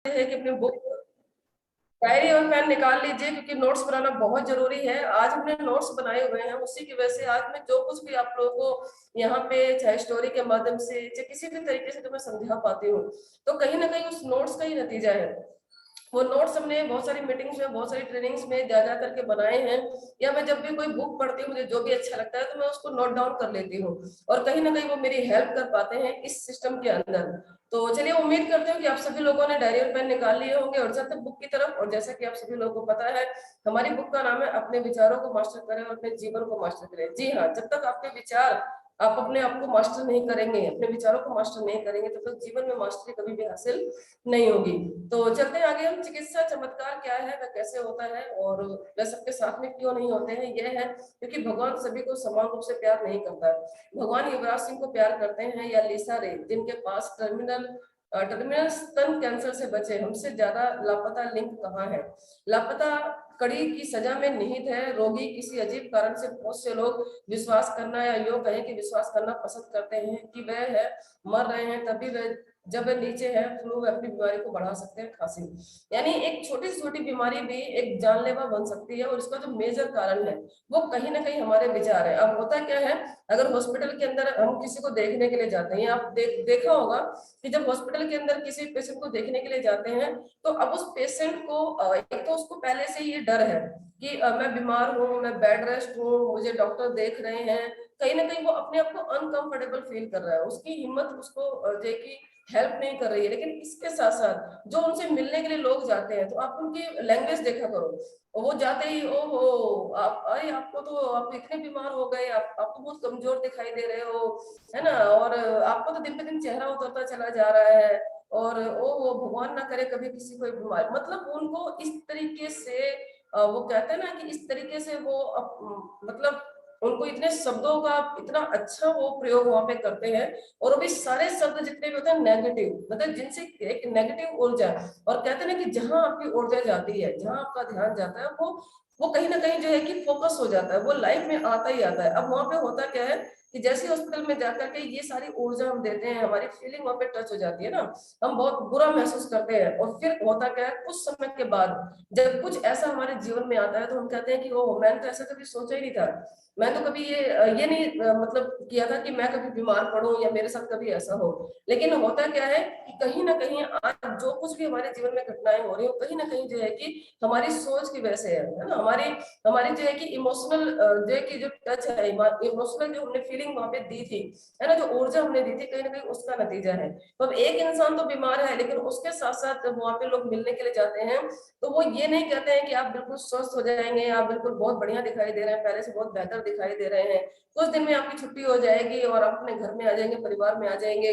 है कि अपने बुक डायरी और पेन निकाल लीजिए, क्योंकि नोट्स बनाना बहुत जरूरी है। आज हमने नोट्स बनाए हुए हैं, उसी की वजह से आज मैं जो कुछ भी आप लोगों को यहाँ पे चाहे स्टोरी के माध्यम से चाहे किसी भी तरीके से जो मैं समझा पाती हूँ, तो कहीं ना कहीं उस नोट्स का ही नतीजा है। वो नोट्स हमने बहुत सारी मीटिंग्स में, बहुत सारी ट्रेनिंग्स में जा जा करके बनाए हैं, या मैं जब भी कोई बुक पढ़ती हूँ, मुझे जो भी अच्छा लगता है तो मैं उसको नोट डाउन कर लेती हूँ, और कहीं ना कहीं वो मेरी हेल्प कर पाते हैं इस सिस्टम के अंदर। तो चलिए, उम्मीद करते हो कि आप सभी लोगों ने डायरी और पेन निकाल लिए होंगे और चलते बुक की तरफ। और जैसा कि आप सभी लोगों को पता है, हमारी बुक का नाम है अपने विचारों को मास्टर करें और अपने जीवन को मास्टर करें। जी हाँ, जब तक आपके विचार, आप अपने आप को मास्टर नहीं करेंगे, अपने विचारों को मास्टर नहीं करेंगे, तब तक जीवन में मास्टरी कभी भी हासिल नहीं होगी। तो चलते हैं आगे। हम चिकित्सा चमत्कार क्या है, वह कैसे होता है और वह सबके साथ में क्यों नहीं होते हैं, यह है क्योंकि भगवान सभी को समान रूप से प्यार नहीं करता। भगवान युवराज सिंह को प्यार करते हैं, या लिसा रे, जिनके पास टर्मिनल स्तन कैंसर से बचे, हमसे ज्यादा लापता लिंक कहाँ है। लापता कड़ी की सजा में निहित है रोगी। किसी अजीब कारण से बहुत से लोग विश्वास करना, या योग है कि विश्वास करना पसंद करते हैं कि वह है मर रहे हैं, तभी वह जब वह नीचे है फ्लू अपनी बीमारी को बढ़ा सकते हैं, खांसी। यानी एक छोटी से छोटी बीमारी भी एक जानलेवा बन सकती है, और इसका जो मेजर कारण है वो कहीं ना कहीं हमारे विचार है। अब होता क्या है, अगर हॉस्पिटल के अंदर हम किसी को देखने के लिए जाते हैं, आप देखा होगा कि जब हॉस्पिटल के अंदर किसी पेशेंट को देखने के लिए जाते हैं, तो अब उस पेशेंट को एक तो उसको पहले से ही ये डर है कि मैं बीमार हूँ, मैं बेड रेस्ट हूँ, मुझे डॉक्टर देख रहे हैं। कहीं ना कहीं वो अपने आप को अनकंफर्टेबल फील कर रहा है, उसकी हिम्मत उसको जो कि हेल्प नहीं कर रही है। लेकिन इसके साथ साथ जो उनसे मिलने के लिए लोग जाते हैं, तो आप उनकी लैंग्वेज देखा करो, वो जाते ही ओहो आप, अरे आपको तो, आप इतने बीमार हो गए, आप तो बहुत कमजोर दिखाई दे रहे हो, है ना, और आपको तो दिन पे दिन चेहरा उतरता चला जा रहा है, और वो भगवान ना करे कभी किसी को बीमार, मतलब उनको इस तरीके से वो कहते हैं ना कि इस तरीके से वो मतलब उनको इतने शब्दों का इतना अच्छा वो प्रयोग वहां पे करते हैं, और वो भी सारे शब्द जितने भी होते हैं नेगेटिव, मतलब जिनसे एक नेगेटिव ऊर्जा, और कहते हैं ना कि जहां आपकी ऊर्जा जाती है, जहां आपका ध्यान जाता है, वो कहीं ना कहीं जो है कि फोकस हो जाता है, वो लाइफ में आता ही आता है। अब वहां पे होता क्या है कि जैसे हॉस्पिटल में जाकर के ये सारी ऊर्जा हम देते हैं, हमारी फीलिंग वहां पे टच हो जाती है ना, हम बहुत बुरा महसूस करते हैं, और फिर होता क्या है, कुछ समय के बाद जब कुछ ऐसा हमारे जीवन में आता है, तो हम कहते हैं कि ओ मैंने तो ऐसा कभी सोचा ही नहीं था, मैं तो कभी ये नहीं मतलब किया था कि मैं कभी बीमार पड़ूं या मेरे साथ कभी ऐसा हो। लेकिन होता क्या है कि कहीं ना कहीं आज जो कुछ भी हमारे जीवन में घटनाएं हो रही हो, कहीं ना कहीं जो है कि हमारी सोच की वजह से है ना, हमारी हमारी जो है कि इमोशनल जो है कि जो टच है, इमोशनल जो हमने फीलिंग वहां पे दी थी, है ना, जो ऊर्जा हमने दी थी, कहीं ना कहीं उसका नतीजा है। तो अब एक इंसान तो बीमार है, लेकिन उसके साथ साथ जब वहां पे लोग मिलने के लिए जाते हैं, तो वो ये नहीं कहते हैं कि आप बिल्कुल स्वस्थ हो जाएंगे, आप बिल्कुल बहुत बढ़िया दिखाई दे रहे हैं, पहले से बहुत बेहतर दिखाई दे रहे हैं, कुछ दिन में आपकी छुट्टी हो जाएगी और आप अपने घर में आ जाएंगे, परिवार में आ जाएंगे,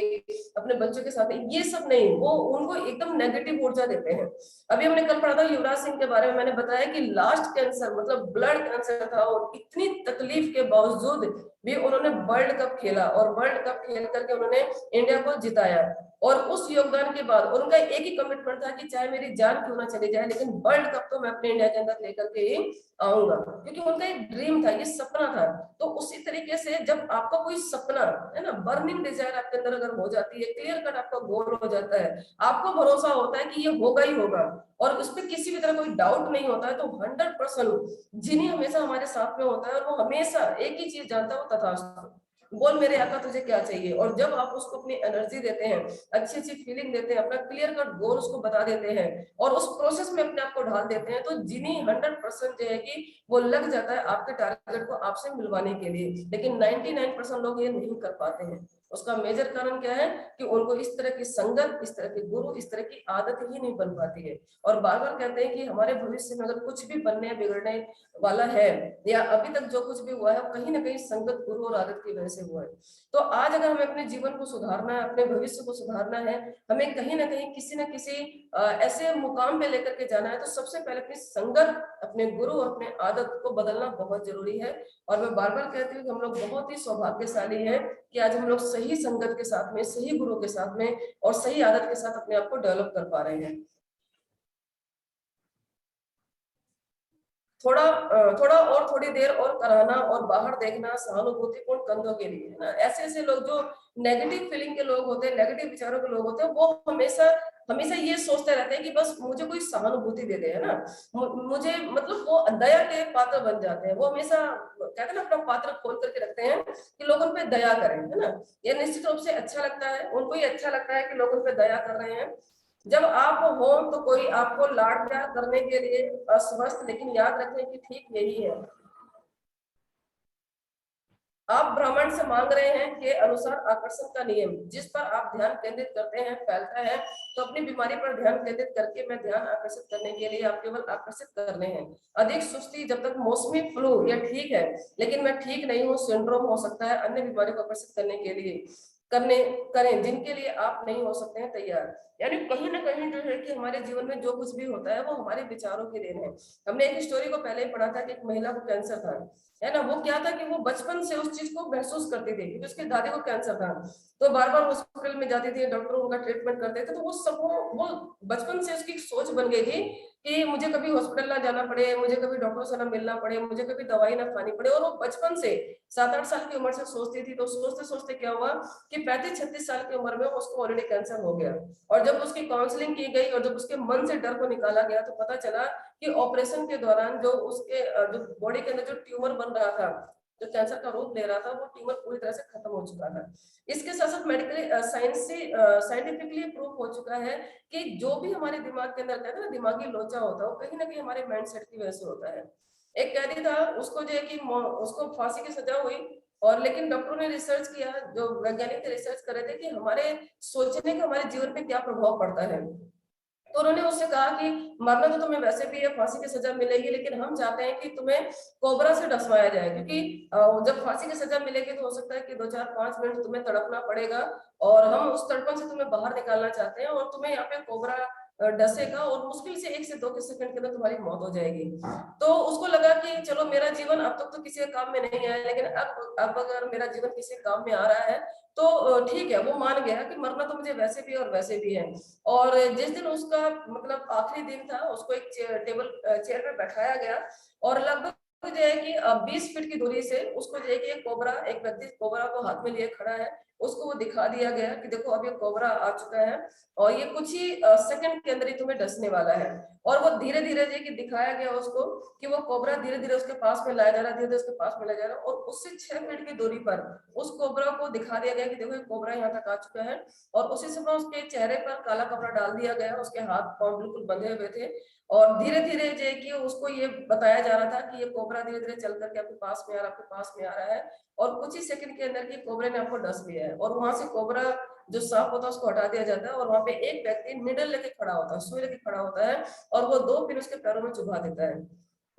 अपने बच्चों के साथ। ये सब नहीं, वो उनको एकदम नेगेटिव ऊर्जा देते हैं। अभी हमने कल पढ़ा था युवराज सिंह के बारे में, मैंने बताया कि लास्ट कैंसर मतलब ब्लड कैंसर था, और इतनी तकलीफ के बावजूद भी उन्होंने वर्ल्ड कप खेला, और वर्ल्ड कप खेल करके उन्होंने इंडिया को जिताया। और उस योगदान के बाद उनका एक ही कमिटमेंट था कि चाहे मेरी जान क्यों ना चली जाए, लेकिन वर्ल्ड कप तो मैं अपने इंडिया के अंदर लेकर के ही आऊंगा, क्योंकि उनका एक ड्रीम था, ये सपना था। तो उसी तरीके से जब आपका कोई सपना है ना, बर्निंग डिजायर आपके अंदर अगर हो जाती है, क्लियर कट आपका गोल हो जाता है, आपको भरोसा होता है कि ये होगा ही होगा, और उस पर किसी भी तरह कोई डाउट नहीं होता है, तो 100% जिन्हीं हमेशा हमारे साथ में होता है, और वो हमेशा एक ही चीज जानता है, वो तथास्तु, बोल मेरे आका तुझे क्या चाहिए। और जब आप उसको अपनी एनर्जी देते हैं, अच्छी अच्छी फीलिंग देते हैं, अपना क्लियर कट गोल उसको बता देते हैं, और उस प्रोसेस में अपने आप को ढाल देते हैं, तो जिन्हीं 100% जो है कि वो लग जाता है आपके टारगेट को आपसे मिलवाने के लिए। लेकिन 99% लोग ये नहीं कर पाते हैं। उसका मेजर कारण क्या है कि उनको इस तरह की संगत, इस तरह के गुरु, इस तरह की आदत ही नहीं बन पाती है। और बार बार कहते हैं कि हमारे भविष्य में अगर कुछ भी बनने बिगड़ने वाला है, या अभी तक जो कुछ भी हुआ है, कहीं ना कहीं संगत, गुरु और आदत की वजह से हुआ है। तो आज अगर हमें अपने जीवन को सुधारना है, अपने भविष्य को सुधारना है, हमें कहीं ना कहीं किसी न किसी ऐसे मुकाम पे लेकर के जाना है, तो सबसे पहले अपनी संगत, अपने गुरु और अपने आदत को बदलना बहुत जरूरी है। और मैं बार बार कहती हूँ कि हम लोग बहुत ही सौभाग्यशाली हैं कि आज हम लोग सही संगत के साथ में, सही गुरु के साथ में और सही आदत के साथ अपने आप को डेवलप कर पा रहे हैं। थोड़ा और थोड़ी देर और कराना और बाहर देखना सहानुभूतिपूर्ण कंधों के लिए, है ना। ऐसे ऐसे लोग जो नेगेटिव फीलिंग के लोग होते हैं, नेगेटिव विचारों के लोग होते हैं, वो हमेशा हमेशा ये सोचते रहते हैं कि बस मुझे कोई सहानुभूति दे दे, है ना, मुझे मतलब वो दया के पात्र बन जाते हैं। वो हमेशा कहते हैं ना अपना पात्र खोल करके रखते हैं कि लोग उन पे दया करें, है ना। ये निश्चित रूप से अच्छा लगता है, उनको ही अच्छा लगता है कि लोग उन पे दया कर रहे हैं। जब आप हो तो कोई आपको लाड प्यार करने के लिए अस्वस्थ, लेकिन याद रखें कि ठीक यही है। आप ब्राह्मण से मांग रहे हैं के अनुसार आकर्षण का नियम जिस पर आप ध्यान केंद्रित करते हैं फैलता है। तो अपनी बीमारी पर ध्यान केंद्रित करके मैं ध्यान आकर्षित करने के लिए आप केवल आकर्षित करने हैं। अधिक सुस्ती जब तक मौसमी फ्लू यह ठीक है, लेकिन मैं ठीक नहीं हूँ सिंड्रोम हो सकता है अन्य बीमारी को आकर्षित करने के लिए करने करें जिनके लिए आप नहीं हो सकते हैं तैयार। यानी कहीं ना कहीं जो है कि हमारे जीवन में जो कुछ भी होता है वो हमारे विचारों की देन है। हमने एक स्टोरी को पहले ही पढ़ा था कि एक महिला को कैंसर था, है ना। वो क्या था कि वो बचपन से उस चीज को महसूस करती थी क्योंकि उसकी दादी को कैंसर था। तो बार बार हॉस्पिटल में जाती थी, डॉक्टर उनका ट्रीटमेंट करते थे, तो वो सब वो बचपन से उसकी सोच बन गई थी कि मुझे कभी हॉस्पिटल ना जाना पड़े, मुझे कभी डॉक्टर से ना मिलना पड़े, मुझे कभी दवाई ना खानी पड़े। और वो बचपन से 7-8 साल की उम्र से सोचती थी। तो सोचते सोचते क्या हुआ कि 35-36 साल की उम्र में उसको ऑलरेडी कैंसर हो गया। और जब उसकी काउंसलिंग की गई और जब उसके मन से डर को निकाला गया तो पता चला कि ऑपरेशन के दौरान जो उसके जो बॉडी के अंदर जो ट्यूमर बन रहा था, जो कैंसर का रूप ले रहा था, वो ट्यूमर पूरी तरह से खत्म हो चुका था। इसके साथ साथ मेडिकली साइंटिफिकली प्रूव हो चुका है कि जो भी हमारे दिमाग के अंदर कहते हैं ना दिमागी लोचा होता है, वो कहीं ना कहीं हमारे माइंड सेट की वजह से होता है। एक कैदी था, उसको जो है कि उसको फांसी की सजा हुई। और लेकिन डॉक्टरों ने रिसर्च किया, जो वैज्ञानिक रिसर्च कर रहे थे कि हमारे सोचने का हमारे जीवन पे क्या प्रभाव पड़ता है। तो उन्होंने उससे कहा कि मरना तो तुम्हें वैसे भी है, फांसी की सजा मिलेगी, लेकिन हम चाहते हैं कि तुम्हें कोबरा से डसवाया जाए, क्योंकि जब फांसी की सजा मिलेगी तो हो सकता है कि 2-4-5 मिनट तुम्हें तड़पना पड़ेगा, और हम उस तड़पन से तुम्हें बाहर निकालना चाहते हैं, और तुम्हें यहाँ पे कोबरा डसेगा और मुश्किल से 1 से 2 सेकंड के अंदर तुम्हारी मौत हो जाएगी। तो उसको लगा कि चलो मेरा जीवन अब तक तो किसी काम में नहीं आया, लेकिन अब अगर मेरा जीवन किसी काम में आ रहा है तो ठीक है। वो मान गया कि मरना तो मुझे वैसे भी और वैसे भी है। और जिस दिन उसका मतलब आखिरी दिन था, उसको एक चेयर पे बैठाया गया, और लगभग जो है कि 20 फीट की दूरी से उसको जो है कि एक व्यक्ति कोबरा को हाथ में लिए खड़ा है, उसको वो दिखा दिया गया कि देखो अब ये कोबरा आ चुका है और ये कुछ ही सेकंड के अंदर ही तुम्हें डसने वाला है। और वो धीरे धीरे जो है कि दिखाया गया उसको कि वो कोबरा धीरे धीरे उसके पास में लाया जा रहा है, धीरे धीरे उसके पास में लाया जा रहा है, और उससे 6 फीट की दूरी पर उस कोबरा को दिखा दिया गया कि देखो ये कोबरा यहाँ तक आ चुका है। और उसी समय उसके चेहरे पर काला कपड़ा डाल दिया गया, उसके हाथ पांव बिल्कुल बंधे हुए थे। और धीरे धीरे जो है कि उसको ये बताया जा रहा था कि ये कोबरा धीरे धीरे चल करके आपके पास में आ रहा है, आपके पास में आ रहा है, और कुछ ही सेकंड के अंदर की कोबरे ने आपको डस लिया है। और वहां से कोबरा जो सांप होता है उसको हटा दिया जाता है, और वहां पे एक व्यक्ति निडल लेके खड़ा होता है, सुई लेके खड़ा होता है, और वो 2 पिन उसके पैरों में चुभा देता है।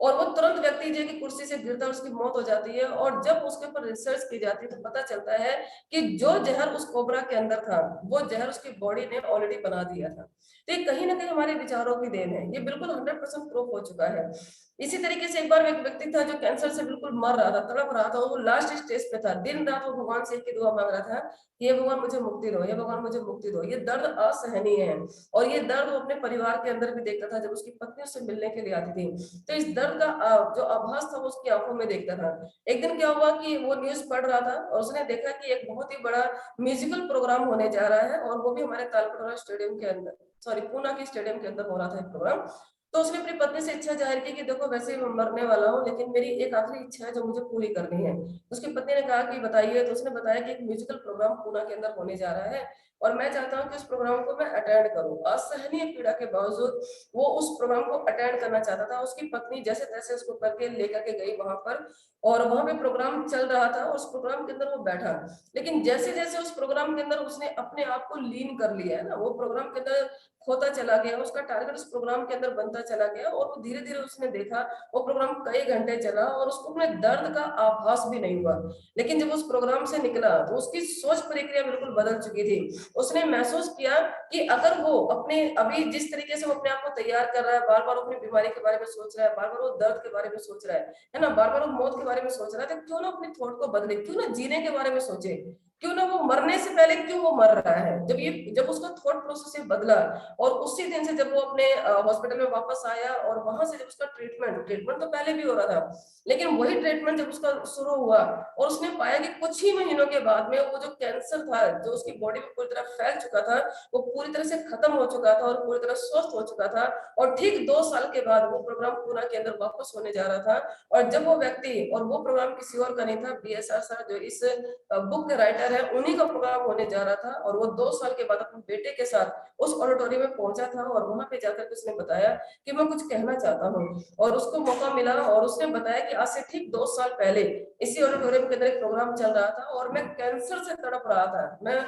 और वो तुरंत व्यक्ति जो है कि कुर्सी से गिरता है, उसकी मौत हो जाती है। और जब उसके ऊपर रिसर्च की जाती है तो पता चलता है कि जो जहर उस कोबरा के अंदर था, वो जहर उसकी बॉडी ने ऑलरेडी बना दिया था। तो ये कहीं ना कहीं हमारे विचारों की देन है, ये बिल्कुल 100% प्रूफ हो चुका है। इसी तरीके से एक बार एक व्यक्ति था जो कैंसर से बिल्कुल मर रहा था, तड़प रहा था, वो लास्ट स्टेज पे था। दिन रात वो भगवान से एक ही दुआ मांग रहा था, हे भगवान मुझे मुक्ति दो, हे भगवान मुझे मुक्ति दो। ये दर्द असहनीय है। और ये दर्द वो अपने परिवार के अंदर भी देखता था, जब उसकी पत्नी उससे मिलने के लिए आती थी तो इस दर्द का जो आभास था वो उसकी आंखों में देखता था। एक दिन क्या हुआ कि वो न्यूज पढ़ रहा था और उसने देखा कि एक बहुत ही बड़ा म्यूजिकल प्रोग्राम होने जा रहा है, और वो भी हमारे तालकटोरा स्टेडियम के अंदर, सॉरी पूना के स्टेडियम के अंदर हो रहा था एक प्रोग्राम। तो उसने अपनी पत्नी से इच्छा जाहिर की कि देखो वैसे ही मैं मरने वाला हूँ, लेकिन मेरी एक आखिरी इच्छा है जो मुझे पूरी करनी है। उसकी पत्नी ने कहा कि बताइए। तो उसने बताया कि एक म्यूजिकल प्रोग्राम पूना के अंदर होने जा रहा है, और मैं चाहता हूँ कि उस प्रोग्राम को मैं अटेंड करूँ। असहनीय पीड़ा के बावजूद वो उस प्रोग्राम को अटेंड करना चाहता था। उसकी पत्नी जैसे तैसे उसको करके लेकर के गई वहां पर, और वहां पे प्रोग्राम चल रहा था, उस प्रोग्राम के अंदर वो बैठा। लेकिन जैसे जैसे उस प्रोग्राम के अंदर उसने अपने आप को लीन कर लिया है ना, वो प्रोग्राम के अंदर खोता चला गया, उसका टारगेट उस प्रोग्राम के अंदर बनता चला गया, और वो धीरे धीरे उसने देखा वो प्रोग्राम कई घंटे चला और उसको अपने दर्द का आभास भी नहीं हुआ। लेकिन जब उस प्रोग्राम से निकला तो उसकी सोच प्रक्रिया बिल्कुल बदल चुकी थी। उसने महसूस किया कि अगर वो अपने अभी जिस तरीके से वो अपने आप को तैयार कर रहा है, बार बार अपनी बीमारी के बारे में सोच रहा है, बार बार वो दर्द के बारे में सोच रहा है ना, बार बार वो मौत के बारे में सोच रहा है, तो क्यों ना अपने थॉट को बदले, क्यों ना जीने के बारे में सोचे। क्यों ना वो मरने से पहले क्यों वो मर रहा है। जब उसका थॉट प्रोसेस ये बदला और उसी दिन से जब वो अपने हॉस्पिटल में वापस आया और वहां से जब उसका ट्रीटमेंट तो पहले भी हो रहा था, लेकिन वही ट्रीटमेंट जब उसका शुरू हुआ और उसने पाया कि कुछ ही महीनों के बाद में वो जो कैंसर था जो उसकी बॉडी में पूरी तरह फैल चुका था, वो पूरी तरह से खत्म हो चुका था और पूरी तरह स्वस्थ हो चुका था। और ठीक 2 साल के बाद वो प्रोग्राम पूना के अंदर वापस होने जा रहा था। और जब वो व्यक्ति, और वो प्रोग्राम किसी और का नहीं था, BSR सर जो इस बुक के राइटर है, उन्हीं का प्रोग्राम होने जा रहा था। और वो 2 साल के बाद अपने बेटे के साथ उस ऑडिटोरियम में पहुंचा था और वहां पे जाकर के उसने बताया कि मैं कुछ कहना चाहता हूँ। और उसको मौका मिला और उसने बताया कि आज से ठीक 2 साल पहले इसी ऑडिटोरियम के अंदर एक प्रोग्राम चल रहा था और मैं कैंसर से तड़प रहा था। मैं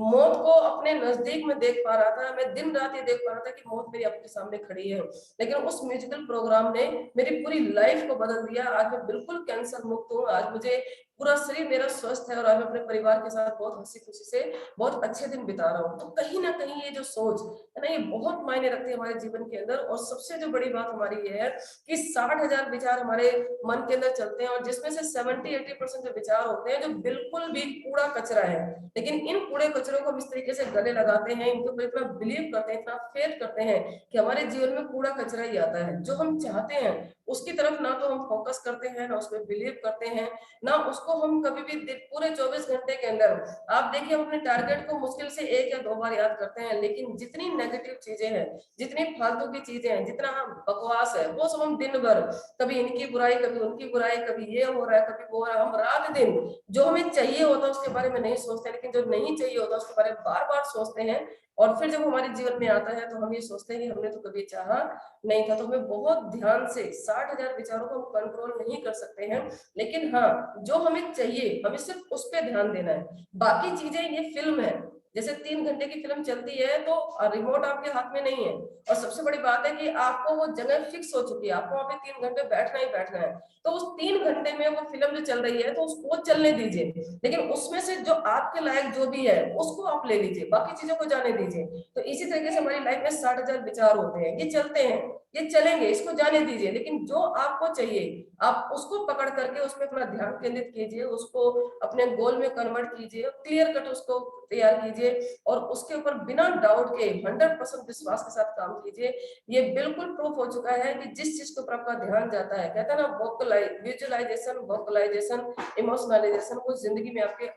मौत को अपने नजदीक में देख पा रहा था, मैं दिन रात ये देख पा रहा था कि मौत मेरी आपके सामने खड़ी है। लेकिन उस म्यूजिकल प्रोग्राम ने मेरी पूरी लाइफ को बदल दिया। आज मैं बिल्कुल कैंसर मुक्त हूँ, आज मुझे पूरा शरीर मेरा स्वस्थ है और आज मैं अपने परिवार के साथ बहुत हंसी खुशी से बहुत अच्छे दिन बिता रहा हूँ। तो कहीं ना कहीं ये जो सोच है ना, ये बहुत मायने रखती है हमारे जीवन के अंदर। और सबसे जो बड़ी बात हमारी ये है कि 60,000 विचार हमारे मन के अंदर चलते हैं और जिसमें से 70-80% जो विचार होते हैं जो बिल्कुल भी कूड़ा कचरा है। लेकिन इन कूड़े कचरों को हम इस तरीके से गले लगाते हैं, इनके ऊपर इतना बिलीव करते हैं, इतना फेथ करते हैं कि हमारे जीवन में कूड़ा कचरा ही आता है। जो हम चाहते हैं उसकी तरफ ना तो हम फोकस करते हैं, ना उसमें बिलीव करते हैं, ना उसको हम कभी भी पूरे 24 घंटे के अंदर, आप देखिए हम अपने टारगेट को मुश्किल से 1 या 2 बार याद करते हैं, लेकिन जितनी नेगेटिव चीजें हैं, जितनी फालतू की चीजें हैं, जितना बकवास है, वो सब हम दिन भर कभी इनकी बुराई, कभी उनकी बुराई, कभी ये हो रहा है, कभी वो हो रहा है, हम रात दिन जो हमें चाहिए होता है उसके बारे में नहीं सोचते, लेकिन जो नहीं चाहिए होता उसके बारे में बार बार सोचते हैं। और फिर जब हमारे जीवन में आता है तो हम ये सोचते हैं कि हमने तो कभी चाहा नहीं था। तो हमें बहुत ध्यान से 60,000 विचारों को हम कंट्रोल नहीं कर सकते हैं, लेकिन हाँ, जो हमें चाहिए हमें सिर्फ उस पर ध्यान देना है। बाकी चीजें ये फिल्म है, जैसे 3 घंटे की फिल्म चलती है तो रिमोट आपके हाथ में नहीं है। और सबसे बड़ी बात है कि आपको वो जगह फिक्स हो चुकी है, आपको वहां पे 3 घंटे बैठना ही बैठना है। तो उस 3 घंटे में वो फिल्म जो चल रही है तो उसको चलने दीजिए, लेकिन उसमें से जो आपके लायक जो भी है उसको आप ले लीजिए, बाकी चीजों को जाने दीजिए। तो इसी तरीके से हमारी लाइफ में 60,000 विचार होते हैं, ये चलते हैं, ये चलेंगे, इसको जाने दीजिए, लेकिन जो आपको चाहिए आप उसको पकड़ करके उस पर अपना ध्यान केंद्रित कीजिए, उसको अपने गोल में कन्वर्ट कीजिए, क्लियर कट उसको तैयार कीजिए और उसके ऊपर बिना डाउट के 100% विश्वास के साथ काम कीजिए। ये बिल्कुल प्रूफ हो चुका है कि जिस चीज के ऊपर आपका ध्यान जाता है, कहते हैं ना, विजुअलाइजेशन, वोकलाइजेशन, इमोशनलाइजेशन, वो जिंदगी में आपके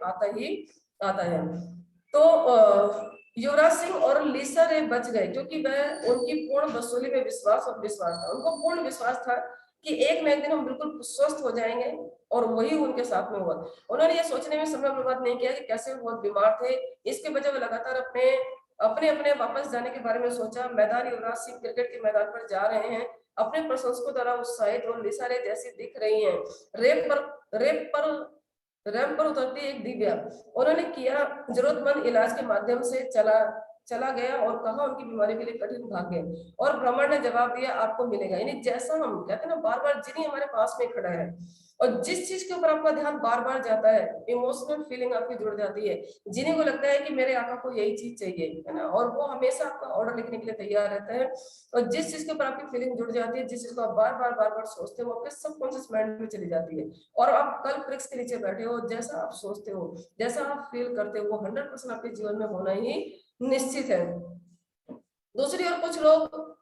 आता है। तो युवराज सिंह और लीसा रे बच गए क्योंकि वह उनकी पूर्ण वसूली में विश्वास था। उनको पूर्ण विश्वास था कि एक ना एक दिन हम बिल्कुल स्वस्थ हो जाएंगे, और वही उनके साथ में हुआ। उन्होंने ये सोचने में समय बर्बाद नहीं किया कि कैसे वो बहुत बीमार थे, इसके बजाय वो लगातार अपने अपने अपने वापस जाने के बारे में सोचा। मैदान युवराज सिंह क्रिकेट के मैदान पर जा रहे हैं, अपने प्रशंसकों द्वारा उत्साहित और लिसा रे जैसी दिख रही हैं। रेप पर रैंप पर उतरती एक दिव्या, उन्होंने किया जरूरतमंद इलाज के माध्यम से चला चला गया और कहा उनकी बीमारी के लिए कठिन भाग्य, और ब्रह्मांड ने जवाब दिया आपको मिलेगा। यानी जैसा हम कहते हैं ना, बार बार जिन्हीं हमारे पास में खड़ा है और जिस चीज के ऊपर आपका ध्यान बार बार जाता है, इमोशनल फीलिंग आपकी जुड़ जाती है। जिन्हीं को लगता है कि मेरे आका को यही चीज चाहिए, है ना, और वो हमेशा आपका ऑर्डर लिखने के लिए तैयार रहता है। और जिस चीज के ऊपर आपकी फीलिंग जुड़ जाती है, जिस चीज को आप बार बार सोचते हो, वो आपके सबकॉन्शियस माइंड में चली जाती है। और आप कल वृक्ष के नीचे बैठे हो, जैसा आप सोचते हो, जैसा आप फील करते हो, वो 100% आपके जीवन में होना ही निश्चित है। दूसरी ओर कुछ लोग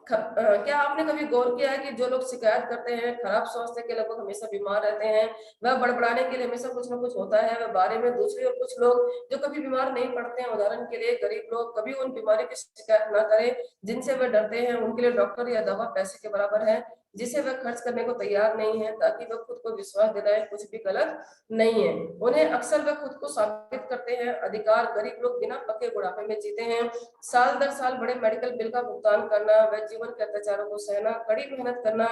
क्या आपने कभी गौर किया है कि जो लोग शिकायत करते हैं, खराब स्वास्थ्य के लगभग हमेशा बीमार रहते हैं, वह बड़बड़ाने के लिए हमेशा कुछ ना कुछ होता है वह बारे में। दूसरी ओर कुछ लोग जो कभी बीमार नहीं पड़ते हैं, उदाहरण के लिए गरीब लोग, कभी उन बीमारी की शिकायत ना करें जिनसे वह डरते हैं। उनके लिए डॉक्टर या दवा पैसे के बराबर है जिसे वह खर्च करने को तैयार नहीं है, ताकि वह खुद को विश्वास दिलाए कुछ भी गलत नहीं है। उन्हें अक्सर वह खुद को साबित करते हैं अधिकार। गरीब लोग बिना पक्के बुढ़ापे में जीते हैं, साल दर साल बड़े मेडिकल बिल का भुगतान करना, वह जीवन के अत्याचारों को सहना, कड़ी मेहनत करना,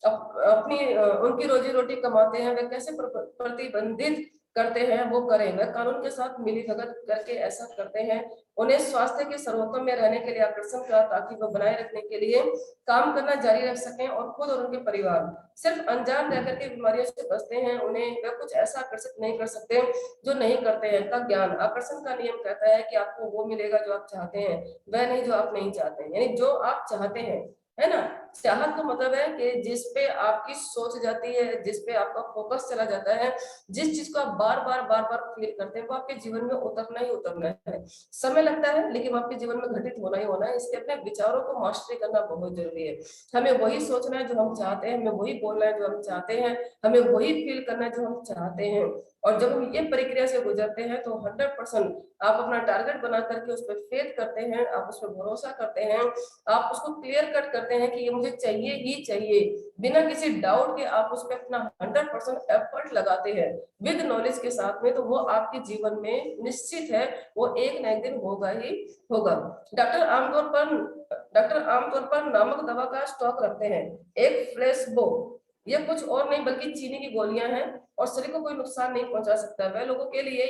अपनी उनकी रोजी रोटी कमाते हैं, वह कैसे प्रतिबंधित करते हैं वो करें, वह कानून के साथ मिली भगत करके ऐसा करते हैं। उन्हें स्वास्थ्य के सर्वोत्तम में रहने के लिए आकर्षण का, ताकि वह बनाए रखने के लिए काम करना जारी रख सकें और खुद और उनके परिवार सिर्फ अनजान रहकर के बीमारियों से बचते हैं। उन्हें वह कुछ ऐसा आकर्षित नहीं कर सकते जो नहीं करते हैं। का ज्ञान, आकर्षण का नियम कहता है कि आपको वो मिलेगा जो आप चाहते हैं, वह नहीं जो आप नहीं चाहते हैं। यानी जो आप चाहते हैं, है ना, चाहत का मतलब है कि जिस पे आपकी सोच जाती है, जिस पे आपका फोकस चला जाता है, जिस चीज को आप बार बार फील करते हैं वो आपके जीवन में उतरना ही उतरना है। समय लगता है लेकिन आपके जीवन में घटित होना ही होना है। इसलिए अपने विचारों को मास्टरी करना बहुत जरूरी है। हमें वही सोचना है जो हम चाहते हैं, हमें वही बोलना है जो हम चाहते हैं, हमें वही फील करना है जो हम चाहते हैं। और जब हम ये प्रक्रिया से गुजरते हैं तो 100% आप अपना टारगेट बना करके उस पर फेथ करते हैं, आप उस पर भरोसा करते हैं, आप उसको क्लियर कट करते हैं कि ये मुझे चाहिए ही चाहिए, बिना किसी डाउट के आप उस पर अपना 100% एफर्ट लगाते हैं विद नॉलेज के साथ में, तो वो आपके जीवन में निश्चित है वो एक न एक दिन होगा ही होगा। डॉक्टर आमतौर पर नामक दवा का स्टॉक रखते हैं, एक फ्लेक्सिबो, ये कुछ और नहीं बल्कि चीनी की गोलियां हैं और शरीर को कोई नुकसान नहीं पहुंचा सकता। वह लोगों के लिए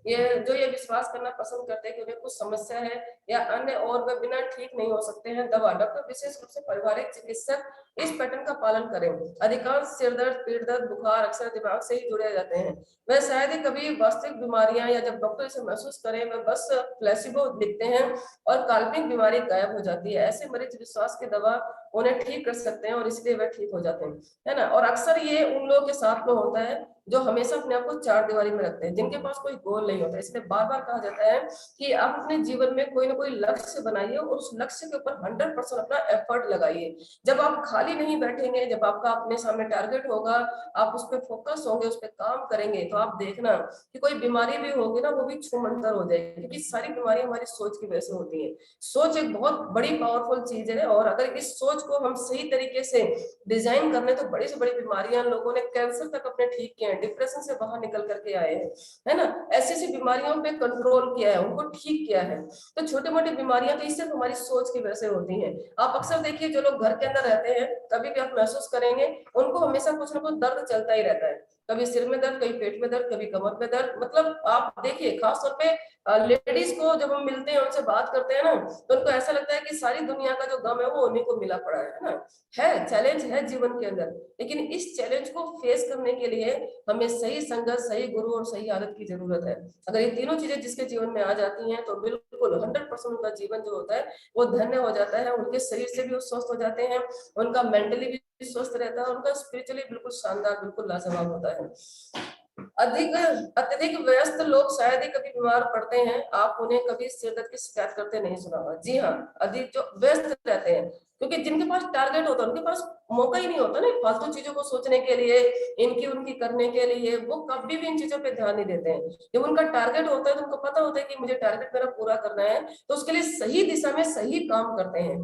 ये विश्वास करना पसंद करते हैं कि उन्हें कुछ समस्या है या अन्य और वह बिना ठीक नहीं हो सकते हैं। दवा डॉक्टर विशेष रूप से पारिवारिक चिकित्सक इस पैटर्न का पालन करें। अधिकांश सिर दर्द, पीठ दर्द, बुखार अक्सर दिमाग से ही जुड़े जाते हैं। वह शायद ही कभी वास्तविक बीमारियां या जब डॉक्टर इसे महसूस करें वह बस प्लेसिबो लिखते हैं और काल्पनिक बीमारी गायब हो जाती है। ऐसे मरीज विश्वास की दवा उन्हें ठीक कर सकते हैं और इसलिए वह ठीक हो जाते हैं, है ना। और अक्सर ये उन लोगों के साथ में होता है जो हमेशा अपने आप को चार दीवारी में रखते हैं, जिनके पास कोई गोल नहीं होता। इसलिए बार बार कहा जाता है कि आप अपने जीवन में कोई ना कोई लक्ष्य बनाइए और उस लक्ष्य के ऊपर 100% अपना एफर्ट लगाइए। जब आप खाली नहीं बैठेंगे, जब आपका अपने सामने टारगेट होगा, आप उस पर फोकस होंगे, उस पर काम करेंगे, तो आप देखना कि कोई बीमारी भी होगी ना वो भी छूमंतर हो जाएगी, क्योंकि सारी बीमारी हमारी सोच की वजह से होती है। सोच एक बहुत बड़ी पावरफुल चीज है और अगर इस सोच को हम सही तरीके से डिजाइन करने तो बड़ी से बड़ी बीमारियां, लोगों ने कैंसर तक अपने ठीक किए हैं, डिप्रेशन से बाहर निकल करके आए हैं, है ना। ऐसी ऐसी बीमारियों पे कंट्रोल किया है, उनको ठीक किया है। तो छोटी मोटी बीमारियां तो सिर्फ हमारी सोच की वजह से होती हैं। आप अक्सर देखिए जो लोग घर के अंदर रहते हैं कभी भी आप महसूस करेंगे उनको हमेशा कुछ ना कुछ दर्द चलता ही रहता है, कभी सिर में दर्द, कभी पेट में दर्द, कभी कमर में दर्द। मतलब आप देखिए खासतौर पे लेडीज को जब हम मिलते हैं उनसे बात करते हैं ना तो उनको ऐसा लगता है कि सारी दुनिया का जो गम है वो उन्हीं को मिला पड़ा है ना। है चैलेंज है जीवन के अंदर, लेकिन इस चैलेंज को फेस करने के लिए हमें सही संगत, सही गुरु और सही आदत की जरूरत है। अगर ये तीनों चीजें जिसके जीवन में आ जाती हैं तो बिल्कुल 100% उनका जीवन जो होता है वो धन्य हो जाता है। उनके शरीर से भी वो स्वस्थ हो जाते हैं, उनका मेंटली भी स्वस्थ रहता है, उनका स्पिरिचुअली बिल्कुल शानदार, बिल्कुल लाजवाब होता है। अधिक अत्यधिक व्यस्त लोग शायद ही कभी बीमार पड़ते हैं। आप उन्हें कभी सिर दर्द की शिकायत करते नहीं सुना होगा। जी हाँ, अधिक जो व्यस्त रहते हैं, क्योंकि जिनके पास टारगेट होता है उनके पास मौका ही नहीं होता ना फालतू चीजों को सोचने के लिए, इनकी उनकी करने के लिए। वो कभी भी इन चीजों पे ध्यान नहीं देते हैं। जब उनका टारगेट होता है तो उनको पता होता है कि मुझे टारगेट मेरा पूरा करना है, तो उसके लिए सही दिशा में सही काम करते हैं,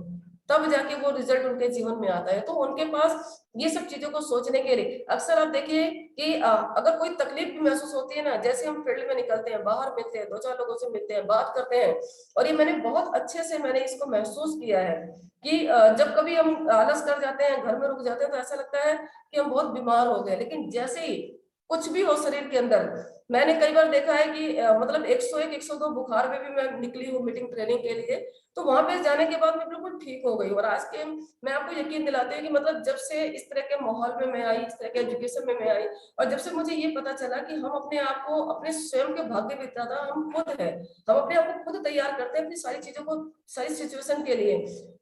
तब जाके वो रिजल्ट उनके जीवन में आता है। तो उनके पास ये सब चीजों को सोचने के लिए अक्सर आप देखिए कि अगर कोई तकलीफ भी महसूस होती है ना, जैसे हम फील्ड में निकलते हैं, बाहर मिलते हैं, दो चार लोगों से मिलते हैं, बात करते हैं, और ये मैंने बहुत अच्छे से मैंने इसको महसूस किया है कि जब कभी हम आलस कर जाते हैं, घर में रुक जाते हैं, तो ऐसा लगता है कि हम बहुत बीमार हो गए। लेकिन जैसे ही कुछ भी हो शरीर के अंदर, मैंने कई बार देखा है कि मतलब 101 102 बुखार में भी मैं निकली हूँ मीटिंग ट्रेनिंग के लिए, तो वहां पे जाने के बाद मैं बिल्कुल ठीक हो गई। और आज के मैं आपको यकीन दिलाती हूँ कि मतलब जब से इस तरह के माहौल में मैं आई, इस तरह के एजुकेशन में मैं आई, और जब से मुझे ये पता चला कि हम अपने आप को, अपने स्वयं के भाग्य विधाता हम खुद है, हम अपने आप को खुद तैयार करते हैं अपनी सारी चीजों को, सारी सिचुएशन के लिए,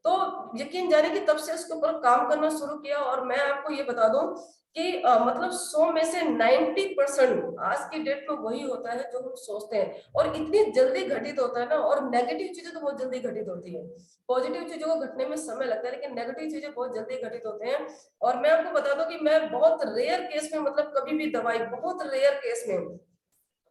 तो यकीन जाने कि तब से उसके ऊपर काम करना शुरू किया। और मैं आपको ये बता दूं कि मतलब 100 में से 90% आज की डेट में वही होता है जो हम सोचते हैं, और इतनी जल्दी घटित होता है ना। और नेगेटिव चीजें तो बहुत जल्दी घटित होती है, पॉजिटिव चीजों को घटने में समय लगता है, लेकिन नेगेटिव चीजें बहुत जल्दी घटित होते हैं। और मैं आपको बता दूं कि मैं बहुत रेयर केस में, मतलब कभी भी दवाई, बहुत रेयर केस में,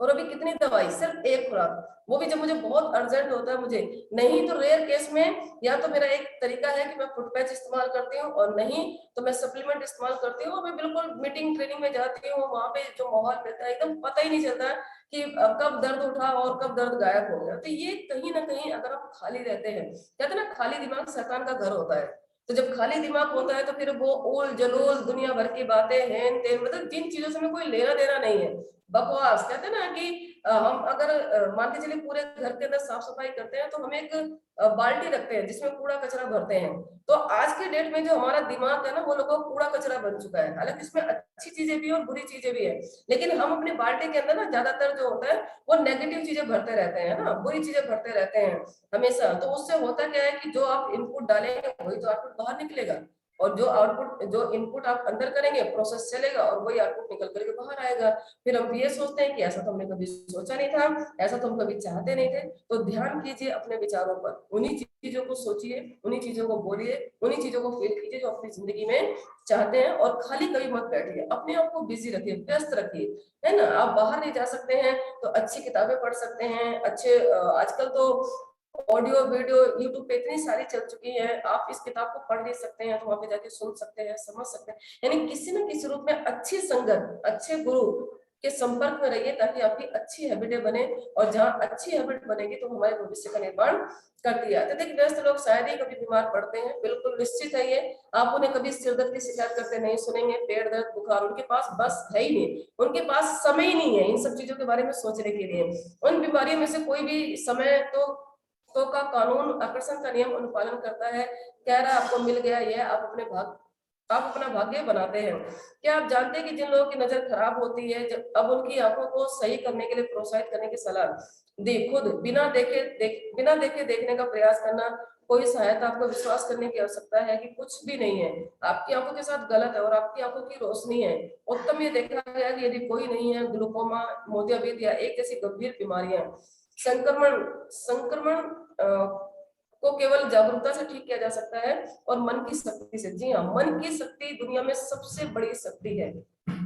और अभी कितनी दवाई, सिर्फ एक खुराक, वो भी जब मुझे बहुत अर्जेंट होता है, मुझे नहीं तो रेयर केस में या तो मेरा एक तरीका है कि मैं फुट पैच इस्तेमाल करती हूँ, और नहीं तो मैं सप्लीमेंट इस्तेमाल करती हूँ। मैं बिल्कुल मीटिंग ट्रेनिंग में जाती हूँ, वहां पे जो माहौल मिलता है एकदम पता ही नहीं चलता कि कब दर्द उठा और कब दर्द गायब हो गया। तो ये कहीं ना कहीं अगर आप खाली रहते हैं, कहते हैं ना खाली दिमाग शैतान का घर होता है, तो जब खाली दिमाग होता है तो फिर वो ओल जलोल दुनिया भर की बातें हैं तेन, मतलब जिन चीजों से हमें कोई लेना देना नहीं है, बकवास। कहते हैं ना कि हम अगर मान के चलिए पूरे घर के अंदर साफ सफाई करते हैं तो हम एक बाल्टी रखते हैं जिसमें कूड़ा कचरा भरते हैं। तो आज के डेट में जो हमारा दिमाग है ना वो लोगों कूड़ा कचरा बन चुका है। हालांकि इसमें अच्छी चीजें भी और बुरी चीजें भी है, लेकिन हम अपने बाल्टी के अंदर ना ज्यादातर जो होता है वो नेगेटिव चीजें भरते रहते हैं ना, बुरी चीजें भरते रहते हैं हमेशा। तो उससे होता क्या है कि जो आप इनपुट डालेंगे वही तो आउटपुट बाहर निकलेगा। और जो आउटपुट, जो इनपुट आप अंदर करेंगे, प्रोसेस चलेगा और वही आउटपुट निकल करके बाहर आएगा। फिर हम ये सोचते हैं कि ऐसा तो हमने कभी सोचा नहीं था, ऐसा तो हम कभी चाहते नहीं थे। तो ध्यान कीजिए अपने विचारों पर, उन्हीं चीजों को सोचिए, उन्हीं चीजों को बोलिए, उन्हीं चीजों को फील कीजिए जो अपनी जिंदगी में चाहते हैं। और खाली कभी मत बैठिए, अपने आप को बिजी रखिए, व्यस्त रखिए, है ना। आप बाहर नहीं जा सकते हैं तो अच्छी किताबें पढ़ सकते हैं, अच्छे आजकल तो ऑडियो वीडियो यूट्यूब पे इतनी सारी चल चुकी है, आप इस किताब को पढ़ नहीं सकते हैं तो वहां पे जाके सुन सकते हैं, समझ सकते हैं। यानी किसी न किसी रूप में अच्छी संगत, अच्छे गुरु के संपर्क में रहिए ताकि आपकी अच्छी हैबिटें बने। और जहाँ अच्छी हैबिट बनेगी तो हमारे भविष्य का निर्माण करती है। अत्यधिक व्यस्त लोग शायद ही कभी बीमार पड़ते हैं, बिल्कुल निश्चित है ये। आप उन्हें कभी सिर दर्द की शिकायत करते नहीं सुनेंगे, पेट दर्द, बुखार, उनके पास बस है ही नहीं, उनके पास समय ही नहीं है इन सब चीजों के बारे में सोचने के लिए। उन बीमारियों में से कोई भी समय तो का कानून, आकर्षण का नियम अनुपालन करता है। कह रहा आपको मिल गया, ये आप अपना भाग्य बनाते हैं। क्या आप जानते हैं कि जिन लोगों की नजर खराब होती है, जब अब उनकी आंखों को सही करने के लिए प्रोत्साहित करने की सलाह दी, खुद बिना देखे देखने का प्रयास करना, कोई सहायता, आपको विश्वास करने की आवश्यकता है कि कुछ भी नहीं है, आपकी आंखों के साथ गलत है और आपकी आंखों की रोशनी है उत्तम। ये देखा गया कि यदि कोई नहीं है, ग्लूकोमा, मोतियाबिंद या एक जैसी गंभीर बीमारियां, संक्रमण संक्रमण को केवल जागरूकता से ठीक किया जा सकता है और मन की शक्ति से। जी हाँ, मन की शक्ति दुनिया में सबसे बड़ी शक्ति है।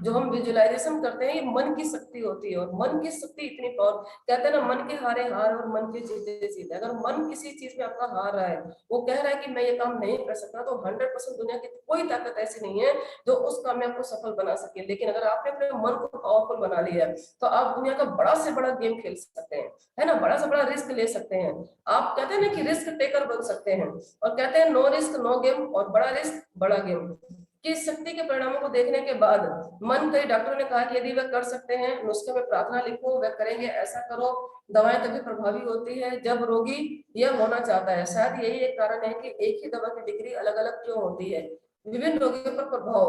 जो हम विजुअलाइजेशन करते हैं, ये मन की शक्ति होती है। और मन की शक्ति इतनी पावर, कहते हैं ना, मन के हारे हार और मन के जीते जीत। अगर मन किसी चीज में आपका हार रहा है, वो कह रहा है कि मैं ये काम नहीं कर सकता, तो 100% दुनिया की कोई ताकत ऐसी नहीं है जो उस काम में आपको सफल बना सके। लेकिन अगर आपने अपने मन को पावरफुल बना लिया है तो आप दुनिया का बड़ा से बड़ा गेम खेल सकते हैं, है ना, बड़ा से बड़ा रिस्क ले सकते हैं। आप कहते हैं ना कि रिस्क टेकर बन सकते हैं, और कहते हैं नो रिस्क नो गेम, और बड़ा रिस्क बड़ा गेम। कि इस शक्ति के परिणामों को देखने के बाद मन, कई डॉक्टरों ने कहा कि यदि वह कर सकते हैं, नुस्खे में प्रार्थना लिखो, वह करेंगे, ऐसा करो। दवाएं तभी प्रभावी होती है जब रोगी यह होना चाहता है। शायद यही एक कारण है कि एक ही दवा की डिग्री अलग अलग क्यों होती है। विभिन्न रोगियों पर प्रभाव,